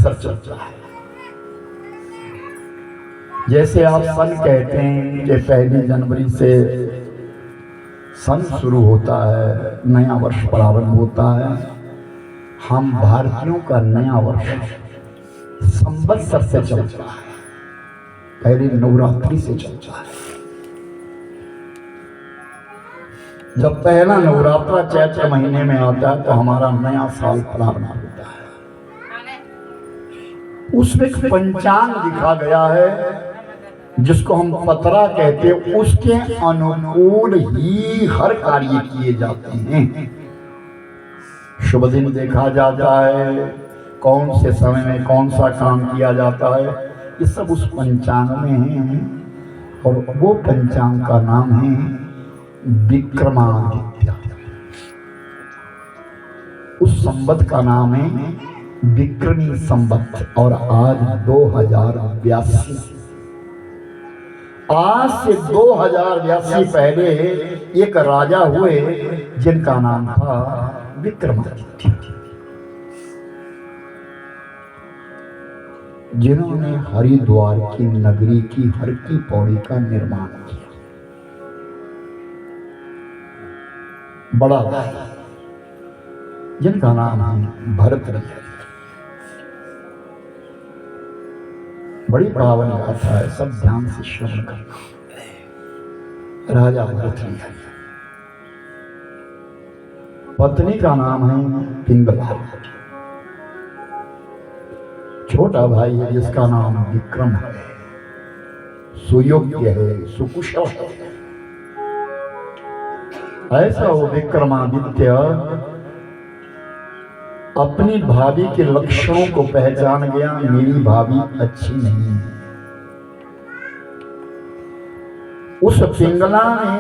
संवत्सर चलता है। जैसे आप सन कहते हैं कि 1 जनवरी से सन शुरू होता है, नया वर्ष प्रारंभ होता है, हम भारतीयों का नया वर्ष संवत्सर से चलता है, पहले नवरात्रि से चलता है। जब पहला नवरात्रा चैत्र महीने में आता है तो हमारा नया साल प्रारंभ होता है। उसमें पंचांग लिखा गया है जिसको हम पतरा कहते हैं, उसके अनुकूल ही हर कार्य किए जाते हैं। शुभ दिन देखा जाता है, कौन से समय में कौन सा काम किया जाता है, ये सब उस पंचांग में है। और वो पंचांग का नाम है विक्रमादित्य। उस संवत का नाम है विक्रमी संवत। और आज 2082, आज से 2082 पहले एक राजा हुए जिनका नाम था विक्रमादित्य, जिन्होंने हरिद्वार की नगरी की हर की पौड़ी का निर्माण किया। बड़ा भाई जिनका नाम है भरतरी। बड़ी पावन गाथा है, सब ध्यान से श्रवण करना। राजा भरतरी, पत्नी का नाम है पिंगला, छोटा भाई है जिसका नाम विक्रम है, सुयोग्य है, सुकुशल है। ऐसा वो विक्रमादित्य अपनी भाभी के लक्षणों को पहचान गया, मेरी भाभी अच्छी नहीं है। उस पिंगला ने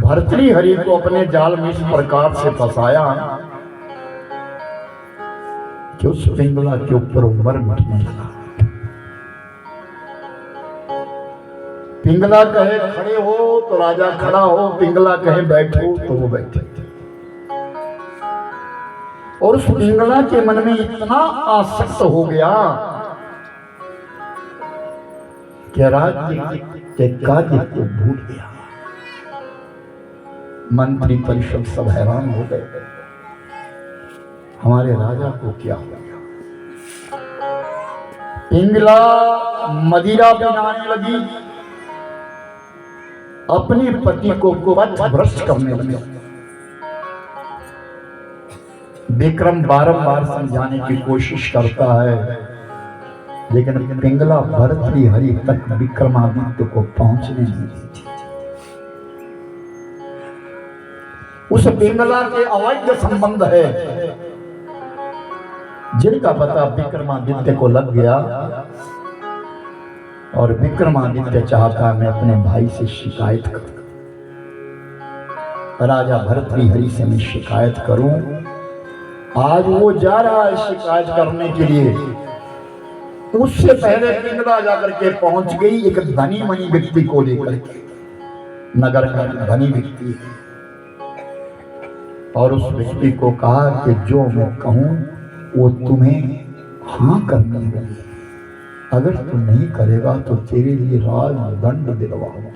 भर्तृहरि को अपने जाल में इस प्रकार से फंसाया कि उस पिंगला के ऊपर मर मिटने लगा। पिंगला कहे खड़े हो तो राजा खड़ा हो, पिंगला कहे बैठो तो वो बैठे। और उस पिंगला के मन में इतना आसक्त हो गया कि राज्य के कार्य को भूल गया। मंत्री परिषद सब हैरान हो गए, हमारे राजा को क्या हो गया। पिंगला मदिरा पिलाने लगी, अपने पति को पथ भ्रष्ट करने लगे। विक्रम बारंबार समझाने की कोशिश करता है, लेकिन पिंगला भर्तृहरि तक विक्रमादित्य को पहुंचने नहीं देती। उस पिंगला के अवैध संबंध है जिनका पता विक्रमादित्य को लग गया। और विक्रमादित्य चाहता मैं अपने भाई से शिकायत करूं, राजा भर्तृहरि से मैं शिकायत करूं। आज वो जा रहा है शिकायत करने के लिए। उससे पहले पिंगला जाकर के पहुंच गई एक धनी मनी व्यक्ति को लेकर के, नगर का धनी व्यक्ति है। और उस व्यक्ति को कहा कि जो मैं कहूं वो तुम्हें हाँ करनी होगी, अगर तू नहीं करेगा तो तेरे लिए राजदंड दिलवाऊंगा।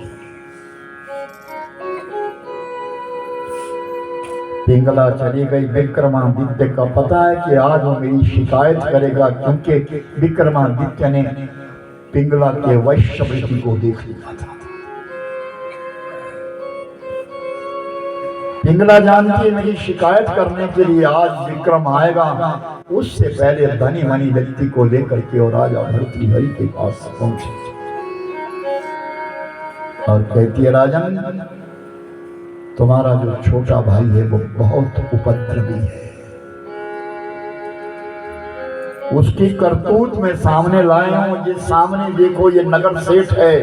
पिंगला चली गई। विक्रमादित्य का पता है कि आज वो मेरी शिकायत करेगा, क्योंकि विक्रमादित्य ने पिंगला के वैश्यवृत्ति को देख लिया था। पिंगला जानती है मेरी शिकायत करने के लिए आज विक्रम आएगा। उससे पहले धनी मनी व्यक्ति को लेकर के और राजा भर्तृहरि के पास पहुंचे और कहती है, राजन तुम्हारा जो छोटा भाई है वो बहुत उपद्रवी है, उसकी करतूत में सामने लाए हूं। ये सामने देखो, ये नगर सेठ है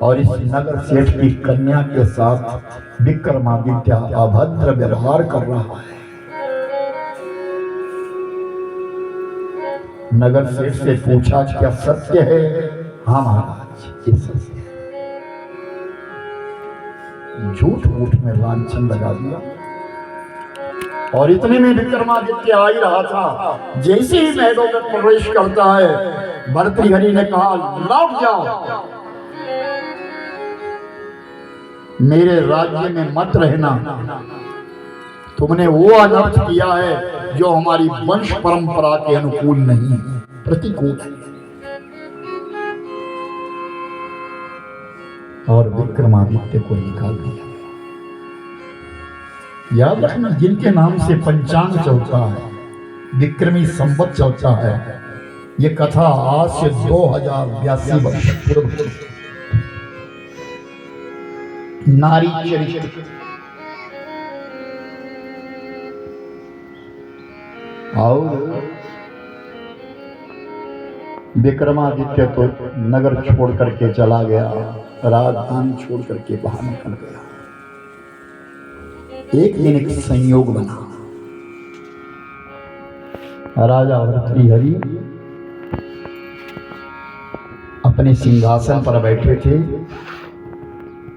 और इस नगर सेठ की कन्या के साथ विक्रमादित्य अभद्र व्यवहार कर रहा है। नगर सेठ से पूछा क्या सत्य है? हाँ महाराज, ये सत्य है। झूठ मूठ में लांछन लगा दिया और इतने में विक्रमादित्य आ ही रहा था। जैसे ही महलों में प्रवेश करता है, भर्तृहरि ने कहा लौट जाओ, मेरे राज्य में मत रहना, तुमने वो अनर्थ किया है जो हमारी वंश परंपरा के अनुकूल नहीं है, प्रतिकूल है। और विक्रमादित्य को निकाल दिया। याद रखना, जिनके नाम से पंचांग चलता है, विक्रमी संवत चलता है, ये कथा आज से 2082 वर्ष पूर्व नारी चरित्र और विक्रमादित्य तो नगर छोड़ करके चला गया, राजधानी छोड़ करके बाहर निकल गया। एक दिन एक संयोग बना, राजा भर्तृहरि अपने सिंहासन पर बैठे थे।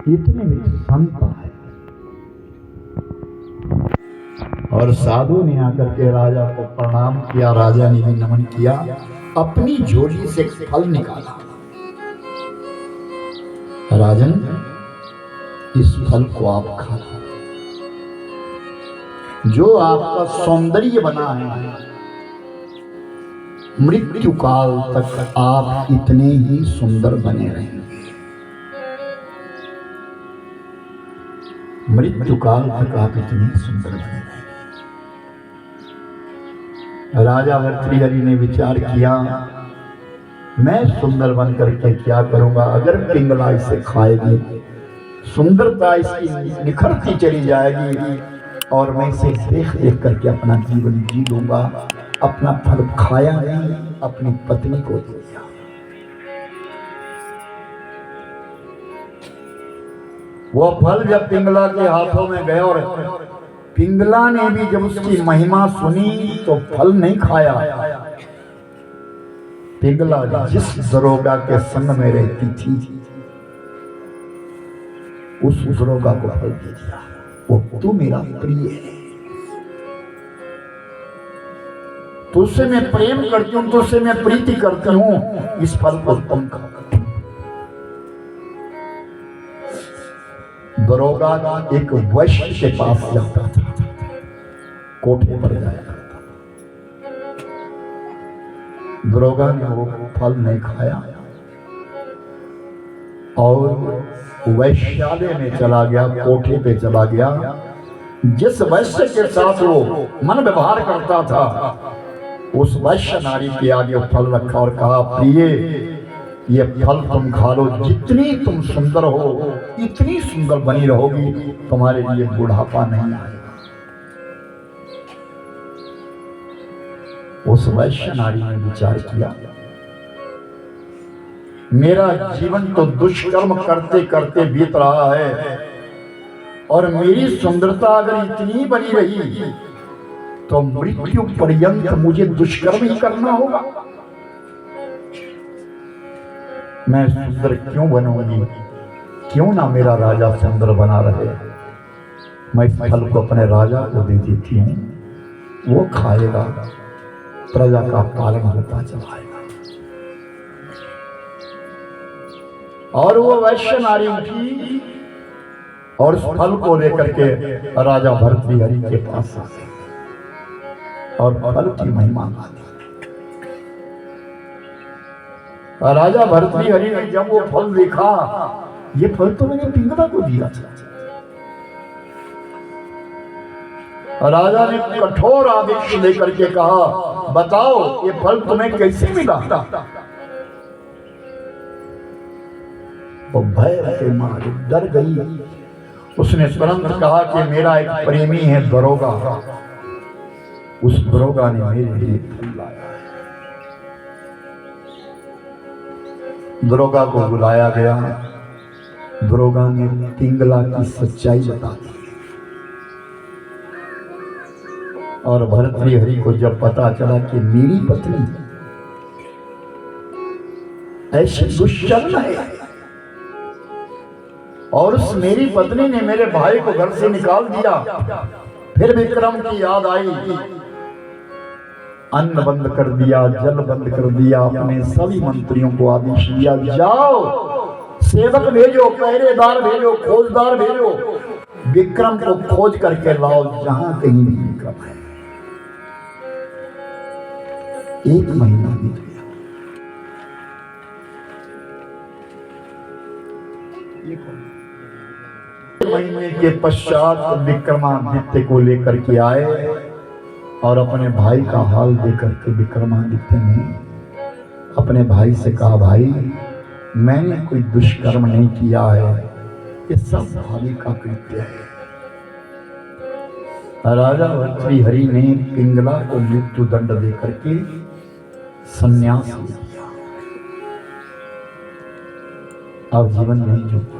इतने में संत आए और साधु ने आकर के राजा को प्रणाम किया। राजा ने भी नमन किया, अपनी झोली से फल निकाला। राजन, इस फल को आप खा, जो आपका सौंदर्य बना है, मृत्यु काल तक आप इतने ही सुंदर बने रहेंगे। मृत्यु काल तक आप इतने सुंदर बने रहेंगे। राजा भर्तृहरि ने विचार किया, मैं सुंदर बन करके क्या करूंगा? अगर पिंगला इसे खाएगी, सुंदरता इसकी निखरती चली जाएगी और मैं इसे देख देख करके अपना जीवन जी लूंगा। अपना फल खाया नहीं, अपनी पत्नी को दे दिया। वो फल जब पिंगला के हाथों में गया और पिंगला ने भी जब उसकी महिमा सुनी तो फल नहीं खाया। पिंगला जिस दरोगा के संग में रहती थी, उस दरोगा को फल दे दिया। वो तू मेरा प्रिय है, तुझसे मैं प्रेम करती हूं, तुझसे मैं प्रीति करती हूं, इस फल को तुम खाओ। दरोगा एक वैश्य के पास जाता था, कोठे पर जाया करता था। दरोगा ने वो फल नहीं खाया और वैश्यालय में चला गया, कोठे पे चला गया। जिस वैश्य के साथ वो मन व्यवहार करता था, उस वैश्य नारी के आगे फल रखा और कहा, प्रिय, ये फल तुम खा लो, जितनी तुम सुंदर हो इतनी सुंदर बनी रहोगी, तुम्हारे लिए बुढ़ापा नहीं आएगा। उस वैश्य नारी ने विचार किया, मेरा जीवन तो दुष्कर्म करते करते बीत रहा है और मेरी सुंदरता अगर इतनी बनी रही तो मृत्यु पर्यंत मुझे दुष्कर्म ही करना होगा। मैं सुंदर क्यों बनूंगी? क्यों ना मेरा राजा सुंदर बना रहे। मैं इस फल को अपने राजा को दे देती हूं, वो खाएगा, प्रजा का पालन होता चलाएगा। और वो वैश्य नारी उठी और उस फल को लेकर के राजा भर्तृहरि के पास आ गई और फल की महिमा गाती। राजा भर्तृहरि ने जब वो फल देखा, ये फल तो मैंने पिंगला को दिया था। राजा ने कठोर आदेश लेकर के कहा, बताओ ये फल तुम्हें कैसे मिला? वो भय के मारे डर गई। उसने तुरंत कहा कि मेरा एक प्रेमी है दरोगा, उस दरोगा ने मेरे लिए फल लाया है। दरोगा को बुलाया गया। दरोगा ने पिंगला की सच्चाई बता दी और भर्तृहरि को जब पता चला कि मेरी पत्नी ऐसी दुष्चर्म है और उस मेरी पत्नी ने मेरे भाई को घर से निकाल दिया, फिर विक्रम की याद आई, अन्न बंद कर दिया, जल बंद कर दिया, अपने सभी मंत्रियों को आदेश दिया, जाओ सेवक भेजो, पहरेदार भेजो, खोजदार भेजो, विक्रम को खोज करके लाओ जहां कहीं भी विक्रम है। 1 महीना बीत गया। महीने के पश्चात विक्रमादित्य को लेकर के आए और अपने भाई का हाल देकर के विक्रमादित्य ने अपने भाई से कहा, भाई मैंने कोई दुष्कर्म नहीं किया है, ये सब भाभी का कृत्य है। राजा भर्तृहरि ने पिंगला को मृत्यु दंड देकर के संन्यास लिया, अब जीवन नहीं जीता।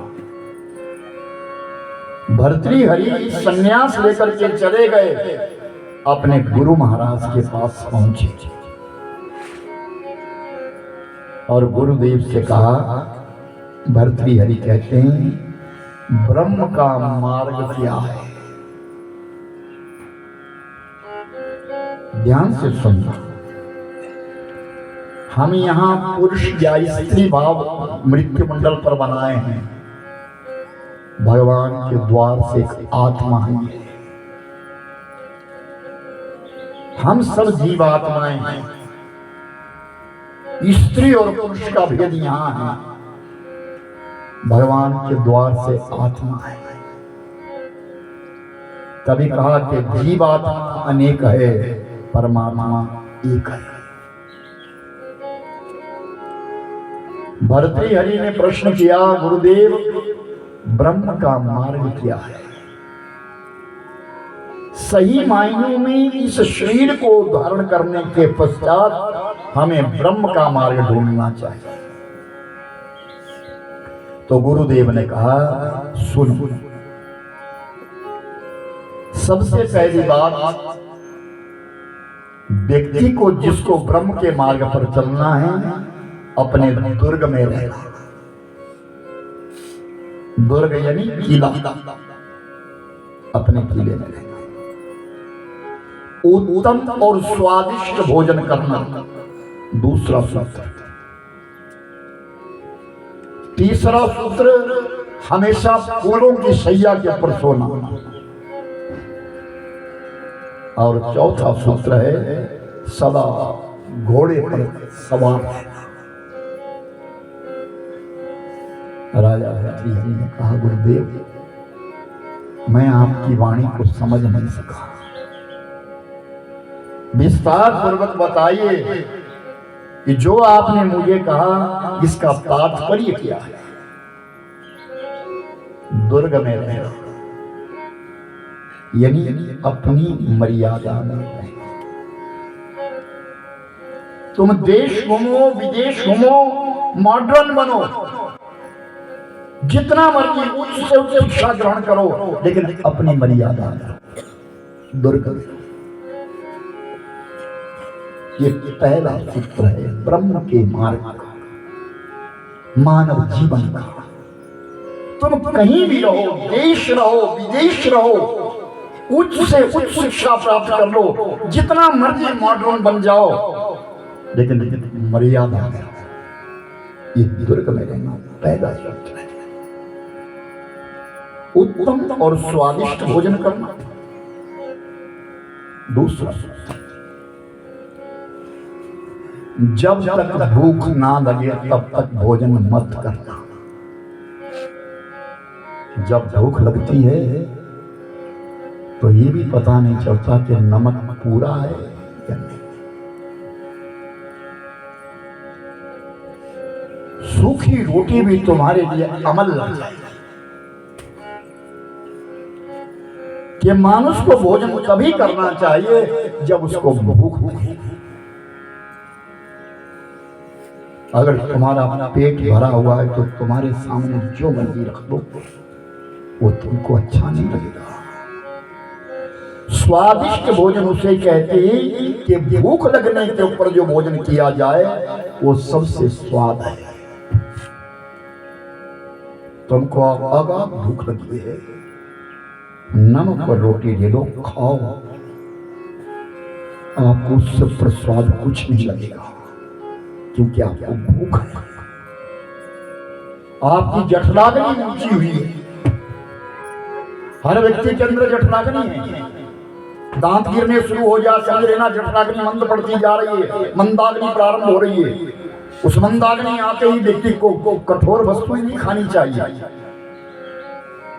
भर्तृहरि संन्यास लेकर के चले गए, अपने गुरु महाराज के पास पहुंचे और गुरुदेव से कहा, भर्तृहरि कहते हैं ब्रह्म का मार्ग क्या है? ध्यान से सुनना, हम यहां पुरुष या स्त्री भाव मृत्यु मंडल पर बनाए हैं। भगवान के द्वार से एक आत्मा है, हम सब जीव आत्माएं हैं। स्त्री और पुरुष का भेद यहां है, भगवान के द्वार से आत्मा है। तभी कहा कि जीव आत्मा अनेक है, परमात्मा एक है। भर्तृहरि ने प्रश्न किया, गुरुदेव ब्रह्म का मार्ग क्या है? सही मायनों में इस शरीर को धारण करने के पश्चात हमें ब्रह्म का मार्ग ढूंढना चाहिए। तो गुरुदेव ने कहा, सुनो, सबसे पहली बात, व्यक्ति को जिसको ब्रह्म के मार्ग पर चलना है, अपने दुर्ग में रहना। दुर्ग यानी किला, अपने किले में रहना। उत्तम और स्वादिष्ट भोजन करना, दूसरा सूत्र। तीसरा सूत्र, हमेशा फूलों की शैया के ऊपर सोना। और चौथा सूत्र है सदा घोड़े पर सवार रहना। राजा भर्तृहरि ने कहा, गुरुदेव मैं आपकी वाणी को समझ नहीं सका, विस्तार पूर्वक बताइए कि जो आपने मुझे कहा इसका तात्पर्य क्या है? दुर्ग में रहना यानी अपनी मर्यादा में रहना। तुम देश घूमो, विदेश घूमो, मॉडर्न बनो, जितना मर्जी उच्च से उच्च शिक्षा ग्रहण करो, लेकिन अपनी मर्यादा में दुर्ग में। ये पहला सूत्र है ब्रह्म के मार्ग का, मानव जीवन का। तुम कहीं भी रहो, देश रहो, विदेश रहो, उच्च से उच्च शिक्षा प्राप्त कर लो, जितना मर्जी मॉडर्न बन जाओ, लेकिन मर्यादा में। ये दुर्ग में रहना पहला सूत्र है। उत्तम और स्वादिष्ट भोजन करना, दूसरा सूत्र। जब तक भूख ना लगे तब तक भोजन मत करना। जब भूख लगती है तो ये भी पता नहीं चलता कि नमक पूरा है या नहीं। सूखी रोटी भी तुम्हारे लिए अमल लग जाएगी कि मानुष को भोजन तभी करना चाहिए जब उसको भूख लगे। अगर तुम्हारा पेट भरा हुआ है तो तुम्हारे सामने जो मर्जी रख दो, वो तुमको अच्छा नहीं लगेगा। स्वादिष्ट भोजन उसे कहते हैं कि भूख लगने के ऊपर जो भोजन किया जाए वो सबसे स्वाद है। तुमको अगर भूख लगी है नमक और रोटी दे दो, खाओ, आपको उससे प्रसाद कुछ नहीं लगेगा, क्योंकि आपको भूख है। आपकी जठराग्नि ऊंची हुई है। हर व्यक्ति के अंदर जठराग्नि है। दांत गिरने शुरू हो जाए, समझ लेना जठराग्नि मंद पड़ती जा रही है, मंदाग्नि प्रारंभ हो रही है। उस मंदाग्नि आते ही व्यक्ति को कठोर वस्तुएं नहीं खानी चाहिए।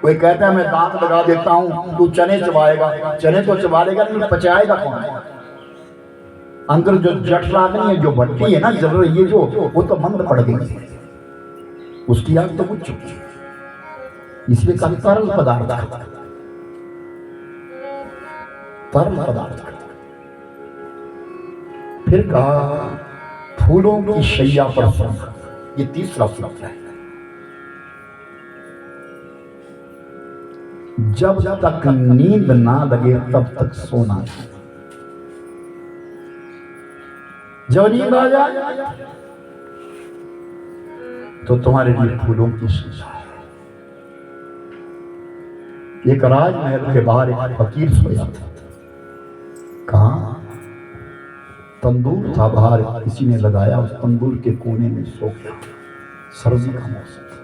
कोई कहता है मैं दांत लगा देता हूं, तू चने चबाएगा, चने तो चबा लेगा लेकिन पचाएगा कौन? अंदर जो जठराग्नि है, जो भट्टी है ना जल रही है, जो वो तो मंद पड़ गई है, उसकी आग तो बुझ चुकी है। इसलिए कभी तरल पदार्थ, तरल पदार्थ। फिर कहा फूलों की शैया पर सोना, ये तीसरा शब्द है। जब तक नींद ना लगे तब तक सोना। जब नींद आ जाए तो तुम्हारे लिए फूलों की शैया है। एक राजमहल के बाहर एक फकीर सोया था। कहां? तंदूर था बाहर, किसी ने लगाया, उस तंदूर के कोने में सो गया। सर्दी का मौसम था।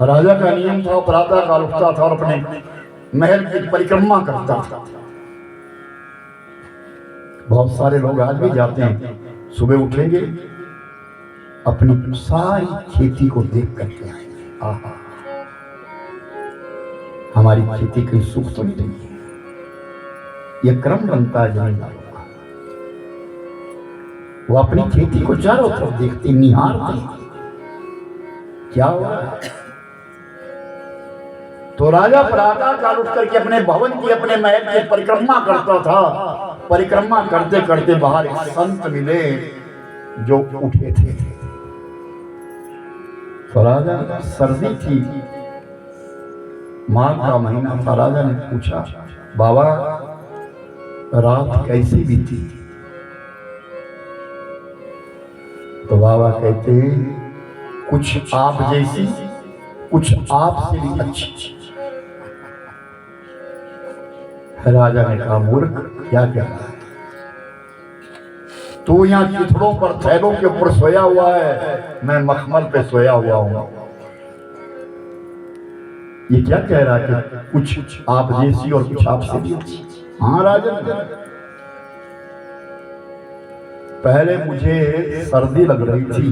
राजा का नियम था, प्रातः काल उठता था और अपने महल की परिक्रमा करता था। बहुत सारे लोग आज भी जाते हैं, सुबह उठेंगे, अपनी सारी खेती को देख करके आएंगे, आहा हमारी खेती कोई सुख तो नहीं है। यह क्रम बनता है जमींदारों का। वो अपनी खेती को चारों तरफ देखते, निहारते, क्या हुआ। तो राजा प्रातः काल उठ करके अपने भवन की, अपने महल की परिक्रमा करता था। परिक्रमा करते करते बाहर एक संत मिले जो उठे थे। तो राजा, सर्दी थी, माघ का महीना था। राजा ने पूछा, बाबा रात कैसी बीती? तो बाबा कहते हैं कुछ आप जैसी, कुछ आपसे भी अच्छी। राजा ने कहा, मूर्ख क्या कह रहा है? तू यहाँ चिथड़ों पर, थैलों के ऊपर सोया हुआ है, मैं मखमल पे सोया हुआ हूं। ये क्या कह रहा है कि कुछ आप जैसी और कुछ आपसे भी अच्छी? हाँ राजन, पहले मुझे सर्दी लग रही थी,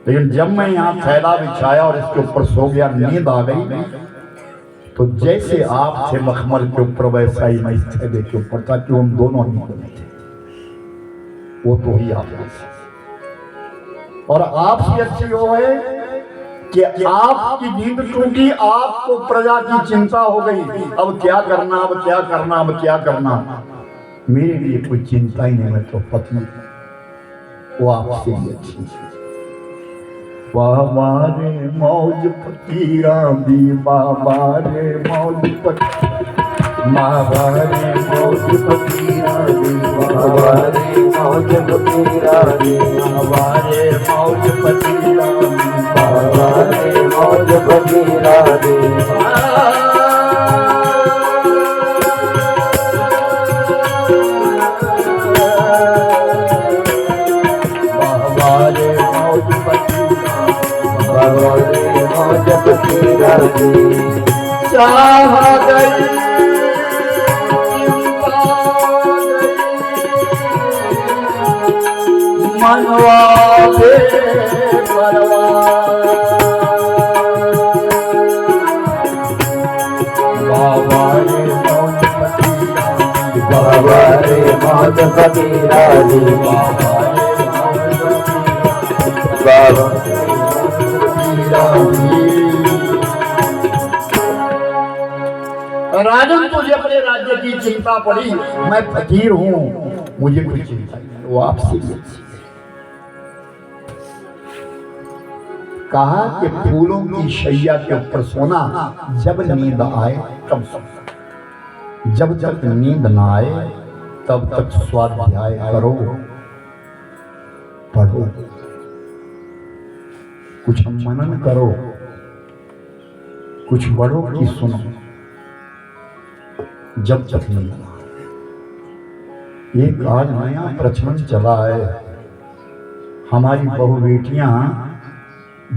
लेकिन जब मैं यहाँ थैला बिछाया और इसके ऊपर सो गया, नींद आ गई, तो जैसे आप थे मखमल के ऊपर वैसा ही मैं इस थैले के ऊपर था, कि हम दोनों नींद में थे। वो तो ही आप, और आपसे अच्छी वो है कि आपकी नींद टूटी, आपको प्रजा की चिंता हो गई, अब क्या करना, अब क्या करना, अब क्या करना। मेरे लिए कोई चिंता ही नहीं, मैं तो पत्नी, वो आपसे भी अच्छी। बाबा रे मौज फकीरा दी, बाबा रे मौज बाबा रे मौज फकीरा दी, बाबा रे मौज फकीरा दी, बाबा रे मौज फकीरा दी, बाबा रे मौज फकीरा दी। चाह गई मनवा दे परवा, बाबा रे मौज फकीरा, बाबा रे मौज फकीरा दी, बाबा रे राजन, तुझे अपने राज्य की चिंता पड़ी, मैं फकीर हूं, मुझे कोई चिंता नहीं, वो आपसे भी अच्छी है। कहा कि फूलों की शैया के ऊपर सोना, जब नींद आए तब सोना, जब तक नींद ना आए तब तक स्वाध्याय करो, पढ़ो, कुछ मनन करो, कुछ बड़ों की सुनो जब तक नहीं लगा। एक आज नया प्रचलन चला है, हमारी बहु बेटियां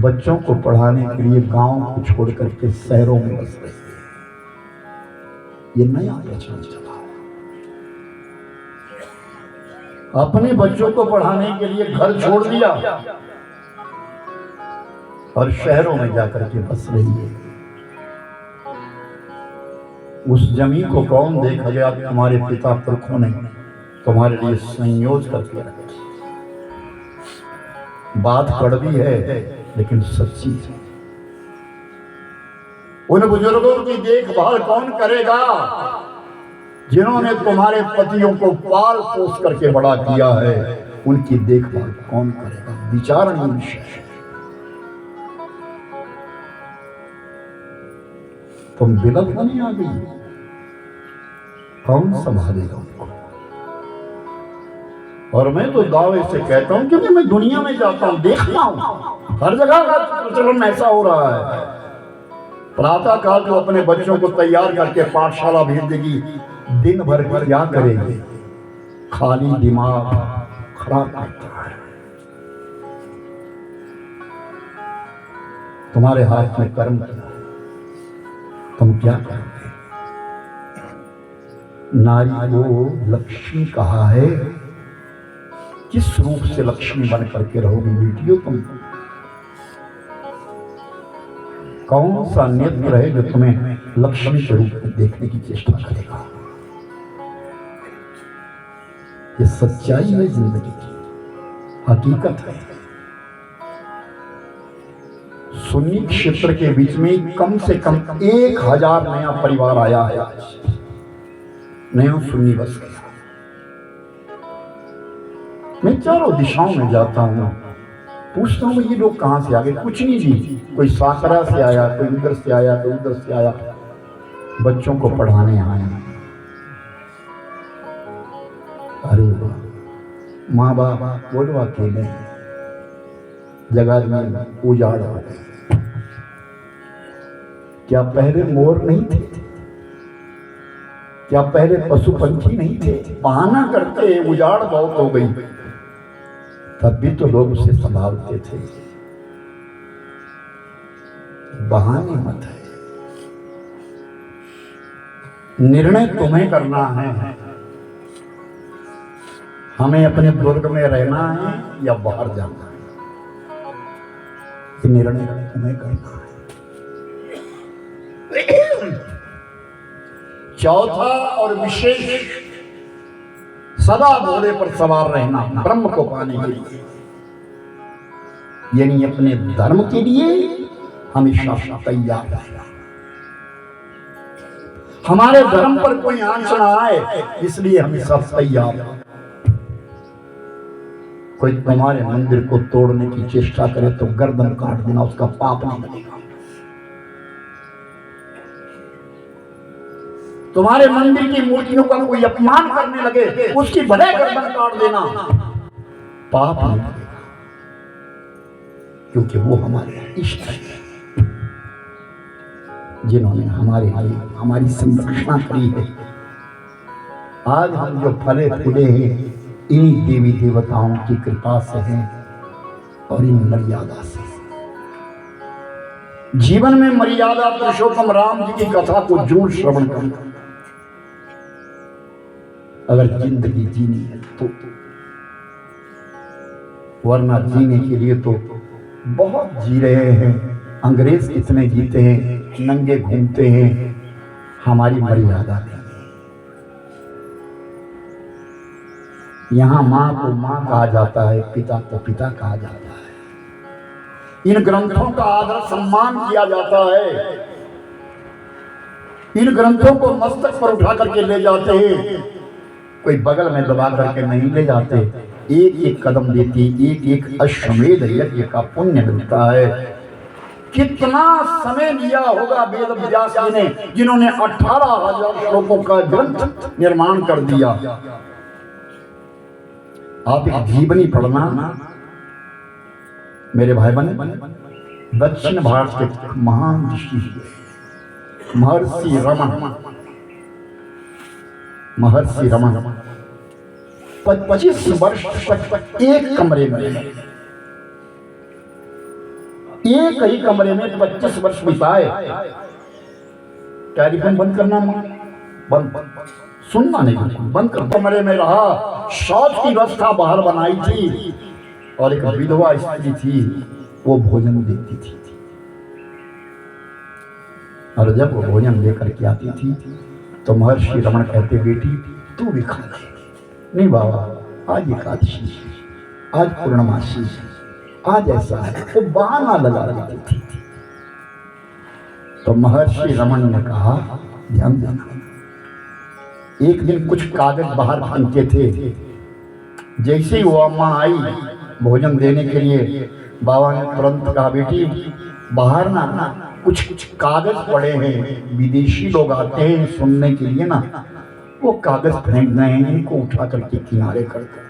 बच्चों को पढ़ाने के लिए गांव को छोड़ करके शहरों में बस रही है। ये नया प्रचलन चला है। अपने बच्चों को पढ़ाने के लिए घर छोड़ दिया और शहरों में जाकर के बस रही है। उस जमीन को कौन देखा गया? तुम्हारे पिता पुरखों ने तुम्हारे लिए संयोज करके रखी। बात कड़वी है लेकिन सच्ची है। उन बुजुर्गों की देखभाल कौन करेगा जिन्होंने तुम्हारे पतियों को पाल पोस करके बड़ा किया है? उनकी देखभाल कौन करेगा? विचारणीय विषय है। तुम बिलख नहीं आ गई, कौन संभालेगा उनको? और मैं तो दावे से कहता हूं, क्योंकि मैं दुनिया में जाता हूं, देखता हूं हर जगह का प्रचलन ऐसा हो रहा है। प्रातः काल जो अपने बच्चों को तैयार करके पाठशाला भेज देगी, दिन भर क्या करेगी? खाली दिमाग खराब करता है। तुम्हारे हाथ में कर्म किया, तुम क्या करोगे? नारी को लक्ष्मी कहा है। किस रूप से लक्ष्मी बन करके रहोगी बेटियों? तुम कौन सा नेत्र है जो तुम्हें लक्ष्मी के रूप में देखने की चेष्टा करेगा? ये सच्चाई है, जिंदगी की हकीकत है। सुन्नी क्षेत्र के बीच में कम से कम 1000 नया परिवार आया है। आज नया सुन्नी बस गया। मैं चारों दिशाओं में जाता हूँ, पूछता हूँ ये लोग कहाँ से आ गए? कुछ नहीं जी, कोई साकरा से आया, कोई उधर से आया, कोई उधर से आया, बच्चों को पढ़ाने आया। अरे वाह, माँ बाप बोलो अकेले, जगह में उजाड़ हो गए। क्या पहले मोर नहीं थे? क्या पहले पशु पंछी नहीं थे? बहाना करके उजाड़ बहुत हो गई, तब भी तो लोग उसे संभालते थे। बहाने मत है। निर्णय तुम्हें करना है। हमें अपने दुर्ग में रहना है या बाहर जाना है, ये निर्णय तुम्हें करना है। चौथा और विशेष, सदा घोड़े पर सवार रहना ब्रह्म को पाने के लिए, यानी अपने धर्म के लिए हमेशा तैयार रहना। हमारे धर्म पर कोई आंच ना आए, इसलिए हमेशा तैयार। कोई तुम्हारे मंदिर को तोड़ने की चेष्टा करे तो गर्दन काट देना, उसका पाप नहीं बनेगा। तुम्हारे मंदिर की मूर्तियों का कोई अपमान करने लगे, उसकी भले गर्दन काट देना, पाप नहीं लगेगा, क्योंकि वो हमारे इष्ट हैं, जिन्होंने हमारे लिए हमारी संरक्षणा करी है। आज हम जो फले फूले हैं, इन्हीं देवी देवताओं की कृपा से हैं और इन मर्यादा से। जीवन में मर्यादा पुरुषोत्तम राम जी की कथा को जरूर श्रवण करना, अगर जिंदगी जीनी है तो। वरना जीने के लिए तो बहुत जी रहे हैं। अंग्रेज कितने जीते हैं, नंगे घूमते हैं, हमारी मर्यादा नहीं है। यहां मां को मां कहा जाता है, पिता को पिता कहा जाता है। इन ग्रंथों का आदर सम्मान किया जाता है। इन ग्रंथों को मस्तक पर उठा करके ले जाते हैं, कोई बगल में दबा करके नहीं ले जाते। एक एक कदम देती, एक एक अश्वमेध यज्ञ का पुण्य मिलता है। कितना समय लिया होगा वेद व्यास जी ने, जिन्होंने 18,000 श्लोकों का ग्रंथ निर्माण कर दिया। आप एक जीवनी पढ़ना मेरे भाई बहन, दक्षिण भारत के महान ऋषि हुए, महर्षि रमन 25 वर्ष तक एक कमरे में, एक ही कमरे में 25 वर्ष बिताए। टेलीफोन बंद करना, बंद, सुनना नहीं, बंद कर। कमरे में रहा, शौच की व्यवस्था बाहर बनाई थी, और एक विधवा स्त्री थी, वो भोजन देती थी। और जब वो भोजन लेकर के आती थी तो महर्षि रमन कहते, बेटी तू भी खा ले। नहीं बाबा, आज एकादशी, आज पूर्णमासी, आज ऐसा है, वो बहाना लगा देती थी। तो महर्षि रमन ने कहा, ध्यान देना। एक दिन कुछ कागज बाहर फेंके थे, जैसे ही वो अम्मा आई भोजन देने के लिए, बाबा ने तुरंत कहा, बेटी बाहर ना कुछ कागज पड़े हैं, विदेशी लोग आते हैं सुनने के लिए ना, वो कागज फेंक गए हैं, इनको उठा करके किनारे कर दो।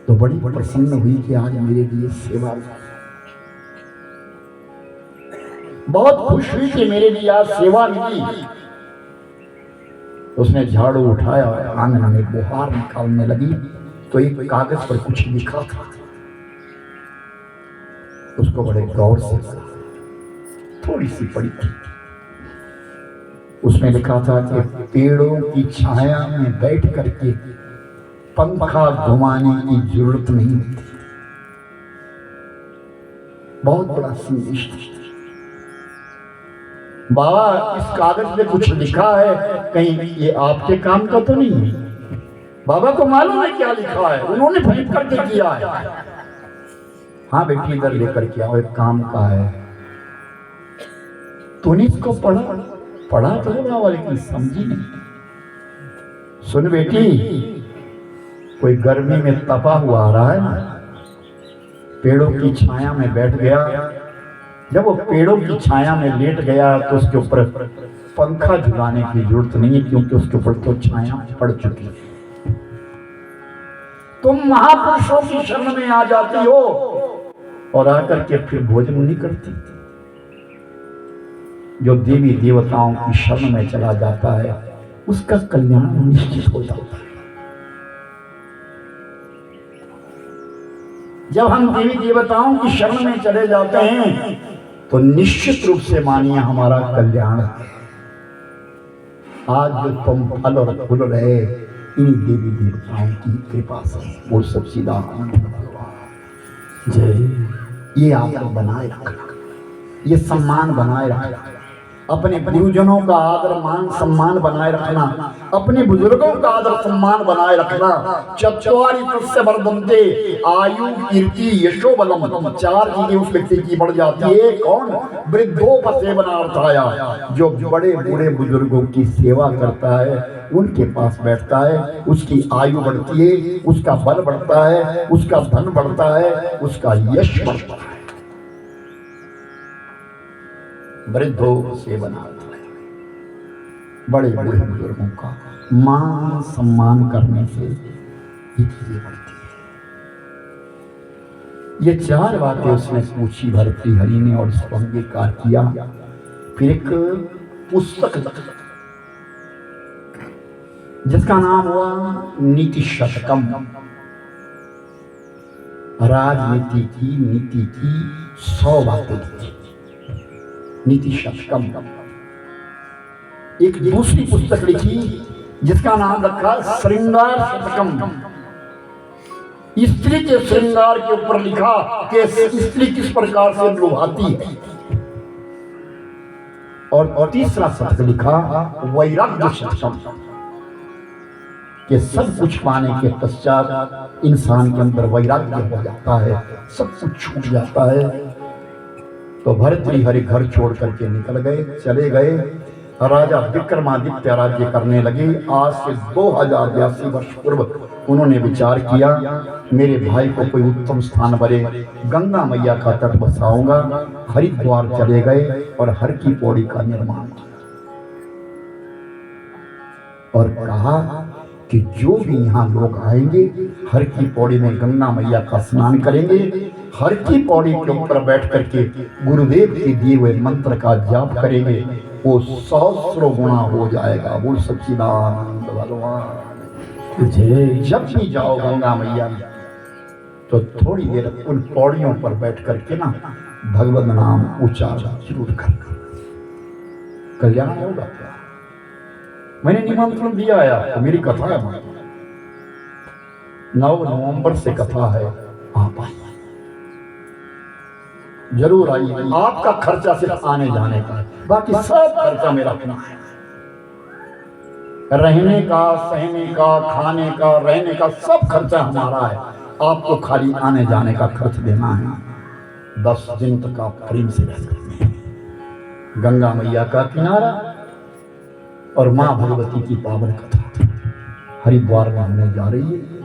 तो बड़ी प्रसन्न हुई कि आज मेरे लिए सेवा, बहुत खुश हुई कि मेरे लिए आज सेवा मिली। उसने झाड़ू उठाया, आंगन में बुहार निकालने लगी, तो एक कागज पर कुछ लिखा था। उसको बड़े गौर से थोड़ी सी पढ़ी थी। उसमें लिखा था कि पेड़ों की छाया में बैठ करके पंखा घुमाने की जरूरत नहीं होती। बहुत बड़ा संदेश था। बाबा, इस कागज में कुछ लिखा है, कहीं ये आपके काम का तो नहीं है? बाबा को मालूम है क्या लिखा है, उन्होंने फेंक करके किया है। हाँ बेटी, इधर लेकर के आओ, एक काम का है। तूने इसको पढ़ा तो बाबा, लेकिन समझी नहीं। सुन बेटी, कोई गर्मी में तपा हुआ आ रहा है ना, पेड़ों की छाया में बैठ गया। जब वो पेड़ों की छाया में लेट गया तो उसके ऊपर पंखा झुलाने की जरूरत नहीं है, क्योंकि उसके ऊपर तो छाया पड़ चुकी है। तुम महापुरुषों की शरण में आ जाती हो और आकर के फिर भोजन नहीं करती। जो देवी देवताओं की शरण में चला जाता है उसका कल्याण निश्चित हो जाता है। जब हम देवी देवताओं की शरण में चले जाते हैं तो निश्चित रूप से मानिए हमारा कल्याण है। आज जो तुम फल और फूल रहे, इन देवी देवताओं की कृपा से वो सब सीधा जय। ये आप बनाए रखना, ये सम्मान बनाए रखना, अपने गुरुजनों का आदर मान सम्मान बनाए रखना, अपने बुजुर्गों का आदर सम्मान बनाए रखना। चत्वारि तस्य वर्धन्ते आयु कीर्ति यशो बलम। 4 चीजें उस व्यक्ति की बढ़ जाती है। कौन? वृद्धोपसेवनार्थाया, जो बड़े बूढ़े बुजुर्गों की सेवा करता है, उनके पास बैठता है, उसकी आयु बढ़ती है, उसका बल बढ़ता है, उसका धन बढ़ता है, उसका यश बढ़ता है। वृद्धों से बनाता है, बड़े बड़े बुजुर्गों का मान सम्मान करने से ये चीजें बढ़ती है। ये 4 बातें उसने पूछी भर्तृहरि ने और उसको अंगीकार किया। फिर एक पुस्तक जिसका नाम हुआ नीति शतकम, राजनीति की नीति की 100 बातें लिखी, नीति शतकम। एक दूसरी पुस्तक लिखी जिसका नाम रखा श्रृंगार शतकम। स्त्री के श्रृंगार के ऊपर लिखा कि स्त्री किस प्रकार से लुभाती है। और तीसरा शतक लिखा वैराग्य शतकम, कि सब कुछ पाने के पश्चात इंसान के अंदर वैराग्य हो जाता है, सब कुछ छूट जाता है। तो भर्तृहरि घर छोड़ करके निकल गए, चले गए। राजा विक्रमादित्य राज्य करने लगे। आज से 2082 वर्ष पूर्व उन्होंने विचार किया, मेरे भाई को कोई उत्तम स्थान बने, गंगा मैया का तट बसाऊंगा। हरिद्वार चले गए और हर की पौड़ी का निर्माण किया और कहा कि जो भी यहाँ लोग आएंगे, हर की पौड़ी में गंगा मैया का स्नान करेंगे, हर की पौड़ी के ऊपर बैठ करके गुरुदेव के दिए हुए मंत्र का जाप करेंगे, वो 100 गुना हो जाएगा। बोल सच्चिदानंद भगवान तुझे। जब भी जाओ गंगा मैया में तो थोड़ी देर उन पौड़ियों पर बैठ करके ना भगवत नाम उच्चारण जरूर करना, कल्याण होगा। मैंने निमंत्रण दिया है आपको, मेरी कथा है 9 नवंबर से कथा है, आप आइए जरूर आइए। आपका खर्चा सिर्फ आने जाने का है, बाकी सब खर्चा मेरा अपना है। रहने का, सहने का, खाने का, रहने का सब खर्चा हमारा है। आपको खाली आने जाने का खर्च देना है। 10 दिन तक आप प्रेम से रह सकते हैं। गंगा मैया का किनारा और मां भगवती की पावन कथा हरिद्वार में होने जा रही है।